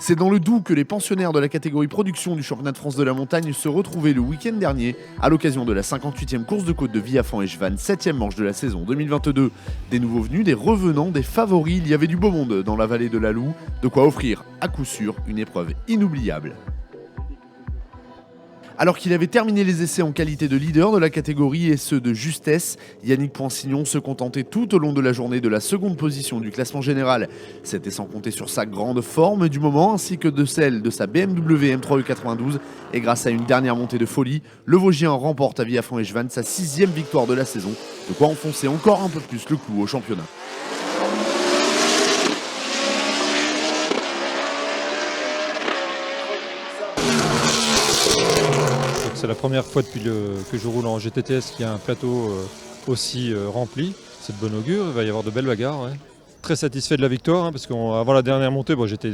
C'est dans le Doubs que les pensionnaires de la catégorie production du championnat de France de la montagne se retrouvaient le week-end dernier à l'occasion de la 58e course de côte de Villaffan-et-Chevannes, 7e manche de la saison 2022. Des nouveaux venus, des revenants, des favoris, il y avait du beau monde dans la vallée de la Loue, de quoi offrir à coup sûr une épreuve inoubliable. Alors qu'il avait terminé les essais en qualité de leader de la catégorie et ceux de justesse, Yannick Poinsignon se contentait tout au long de la journée de la seconde position du classement général. C'était sans compter sur sa grande forme du moment ainsi que de celle de sa BMW M3 E92 et grâce à une dernière montée de folie, le Vosgien remporte à Villaffan-et-Chevannes sa 6e victoire de la saison, de quoi enfoncer encore un peu plus le clou au championnat. C'est la première fois depuis que je roule en GTTS qu'il y a un plateau aussi rempli. C'est de bon augure, il va y avoir de belles bagarres. Ouais. Très satisfait de la victoire, parce qu'avant la dernière montée, j'étais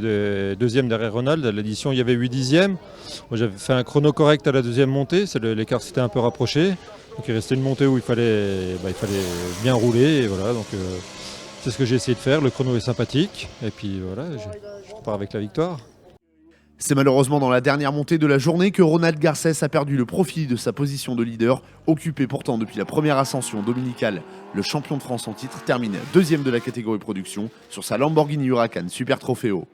deuxième derrière Ronald. À l'édition, il y avait 8 dixièmes. J'avais fait un chrono correct à la deuxième montée, l'écart s'était un peu rapproché. Donc il restait une montée où il fallait bien rouler. Et voilà, donc, c'est ce que j'ai essayé de faire. Le chrono est sympathique. Et puis voilà, je repars avec la victoire. C'est malheureusement dans la dernière montée de la journée que Ronald Garcès a perdu le profit de sa position de leader, occupé pourtant depuis la première ascension dominicale. Le champion de France en titre termine deuxième de la catégorie production sur sa Lamborghini Huracan Super Trofeo.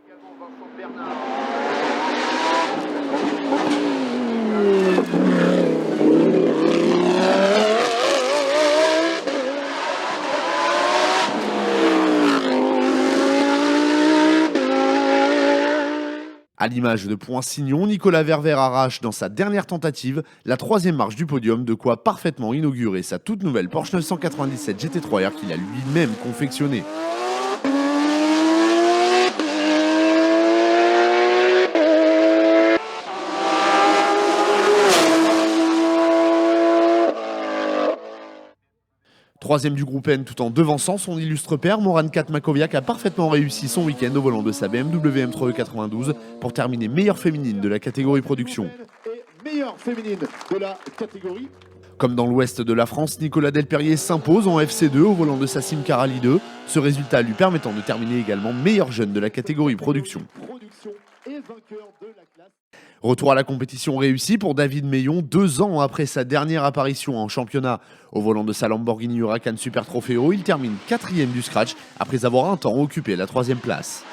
À l'image de Poinsignon, Nicolas Ververt arrache dans sa dernière tentative la 3e marche du podium, de quoi parfaitement inaugurer sa toute nouvelle Porsche 997 GT3R qu'il a lui-même confectionnée. Troisième du groupe N tout en devançant son illustre père, Moran Katmakoviak a parfaitement réussi son week-end au volant de sa BMW M3 E92 pour terminer meilleure féminine de la catégorie production. Meilleure féminine de la catégorie. Comme dans l'ouest de la France, Nicolas Delperrier s'impose en FC2 au volant de sa Simca Rally 2, ce résultat lui permettant de terminer également meilleur jeune de la catégorie production. Retour à la compétition réussi pour David Meillon, 2 ans après sa dernière apparition en championnat. Au volant de sa Lamborghini Huracan Super Trofeo, il termine 4e du scratch après avoir un temps occupé la 3e place.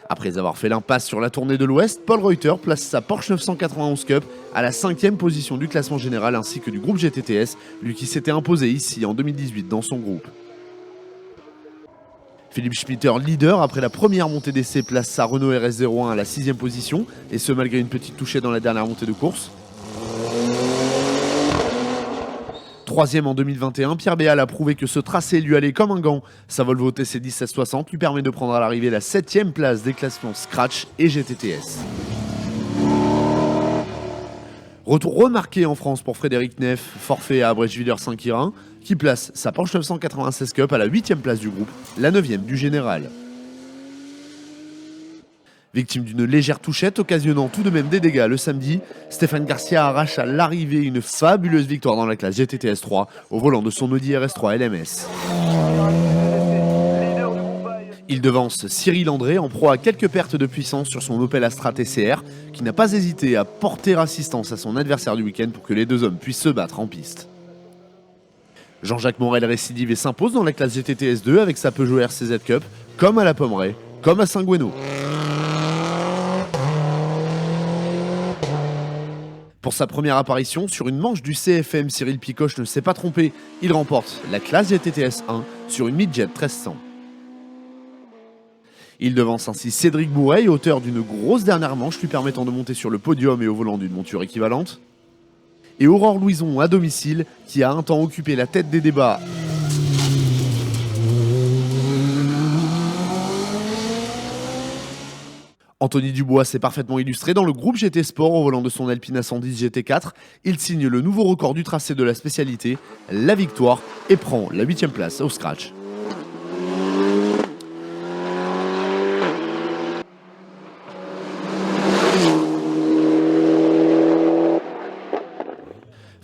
Après avoir fait l'impasse sur la tournée de l'Ouest, Paul Reuter place sa Porsche 991 Cup à la 5e position du classement général ainsi que du groupe GTTS, lui qui s'était imposé ici en 2018 dans son groupe. Philippe Schmitter, leader, après la première montée d'essai, place sa Renault RS01 à la 6e position, et ce malgré une petite touchée dans la dernière montée de course. 3e en 2021, Pierre Béal a prouvé que ce tracé lui allait comme un gant. Sa Volvo TC 1660 lui permet de prendre à l'arrivée la 7e place des classements Scratch et GTTS. Retour remarqué en France pour Frédéric Neff, forfait à Abrèche-Villers-Saint-Quirin, qui place sa Porsche 996 Cup à la 8e place du groupe, la 9e du général. Victime d'une légère touchette occasionnant tout de même des dégâts le samedi, Stéphane Garcia arrache à l'arrivée une fabuleuse victoire dans la classe GTTS 3 au volant de son Audi RS3 LMS. Il devance Cyril André en proie à quelques pertes de puissance sur son Opel Astra TCR, qui n'a pas hésité à porter assistance à son adversaire du week-end pour que les deux hommes puissent se battre en piste. Jean-Jacques Morel récidive et s'impose dans la classe GTTS 2 avec sa Peugeot RCZ Cup, comme à la Pommeraye, comme à Saint-Gouéno. Pour sa première apparition sur une manche du CFM, Cyril Picoche ne s'est pas trompé. Il remporte la classe GTTS 1 sur une Midjet 1300. Il devance ainsi Cédric Bourreil, auteur d'une grosse dernière manche lui permettant de monter sur le podium et au volant d'une monture équivalente. Et Aurore Louison à domicile, qui a un temps occupé la tête des débats. Anthony Dubois s'est parfaitement illustré dans le groupe GT Sport au volant de son Alpine A110 GT4. Il signe le nouveau record du tracé de la spécialité, la victoire, et prend la 8e place au scratch.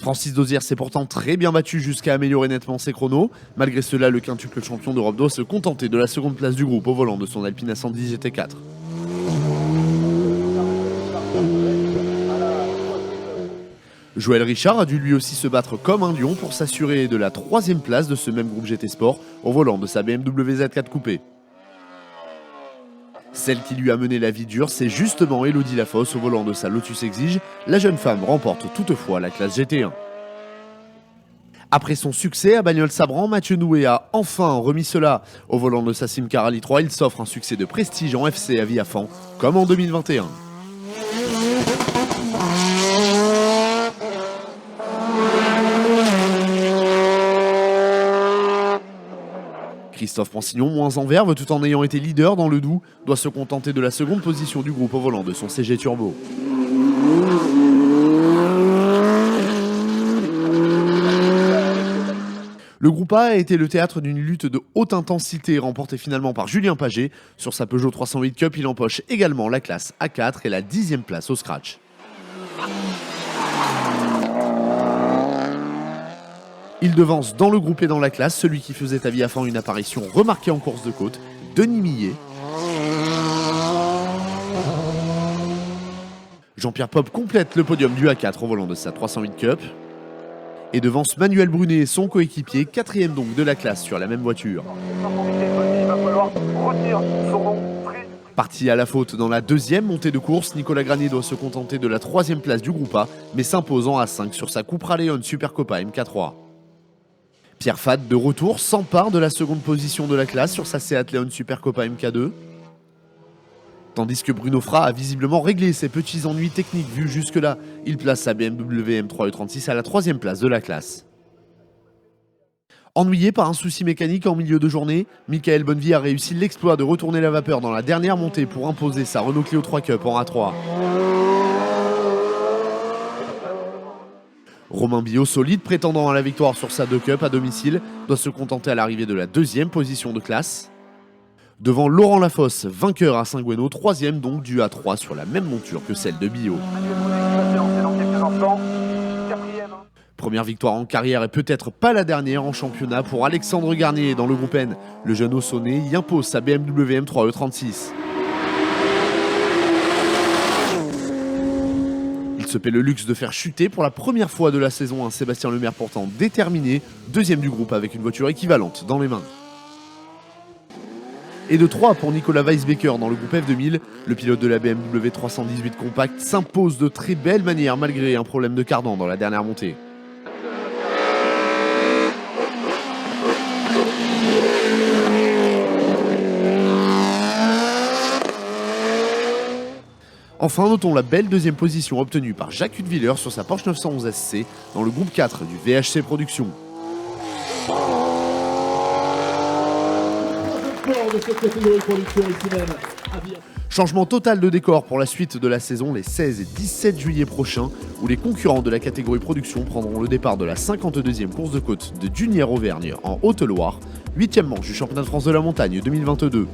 Francis Dozier s'est pourtant très bien battu jusqu'à améliorer nettement ses chronos. Malgré cela, le quintuple champion d'Europe doit se contenter de la seconde place du groupe au volant de son Alpine A110 GT4. Joël Richard a dû lui aussi se battre comme un lion pour s'assurer de la troisième place de ce même groupe GT Sport au volant de sa BMW Z4 Coupé. Celle qui lui a mené la vie dure, c'est justement Elodie Lafosse au volant de sa Lotus Exige. La jeune femme remporte toutefois la classe GT1. Après son succès à Bagnols-Sabran, Mathieu Noué a enfin remis cela. Au volant de sa Simca Rally 3, il s'offre un succès de prestige en FC à Viafan, comme en 2021. Christophe Pensignon, moins en verve tout en ayant été leader dans le Doubs, doit se contenter de la seconde position du groupe au volant de son CG Turbo. Le groupe A a été le théâtre d'une lutte de haute intensité remportée finalement par Julien Paget. Sur sa Peugeot 308 Cup, il empoche également la classe A4 et la 10e place au scratch. Il devance dans le groupe et dans la classe celui qui faisait à Viafan une apparition remarquée en course de côte, Denis Millet. Jean-Pierre Pop complète le podium du A4 au volant de sa 308 Cup. Et devance Manuel Brunet, son coéquipier, 4e donc de la classe sur la même voiture. Parti à la faute dans la deuxième montée de course, Nicolas Granier doit se contenter de la 3e place du groupe A, mais s'imposant à 5 sur sa Cupra Leon Supercopa MK3. Pierre Fad, de retour, s'empare de la seconde position de la classe sur sa Seat Leon Supercopa MK2. Tandis que Bruno Fra a visiblement réglé ses petits ennuis techniques vus jusque-là. Il place sa BMW M3 E36 à la 3e place de la classe. Ennuyé par un souci mécanique en milieu de journée, Michael Bonnevie a réussi l'exploit de retourner la vapeur dans la dernière montée pour imposer sa Renault Clio 3 Cup en A3. Romain Billot, solide prétendant à la victoire sur sa 2 Cup à domicile, doit se contenter à l'arrivée de la 2e position de classe. Devant Laurent Lafosse, vainqueur à Saint-Gouéno, 3e donc du A3 sur la même monture que celle de Billot. Première victoire en carrière et peut-être pas la dernière en championnat pour Alexandre Garnier dans le groupe N. Le jeune Ossonais y impose sa BMW M3 E36. Il se paie le luxe de faire chuter pour la première fois de la saison un Sébastien Lemaire pourtant déterminé, 2e du groupe avec une voiture équivalente dans les mains. Et de 3 pour Nicolas Weisbecker dans le groupe F2000, le pilote de la BMW 318 Compact s'impose de très belle manière malgré un problème de cardan dans la dernière montée. Enfin, notons la belle 2e position obtenue par Jacques Hudviller sur sa Porsche 911 SC dans le groupe 4 du VHC Productions. Changement total de décor pour la suite de la saison les 16 et 17 juillet prochains, où les concurrents de la catégorie production prendront le départ de la 52e course de côte de Dunière-Auvergne en Haute-Loire, 8e manche du championnat de France de la montagne 2022.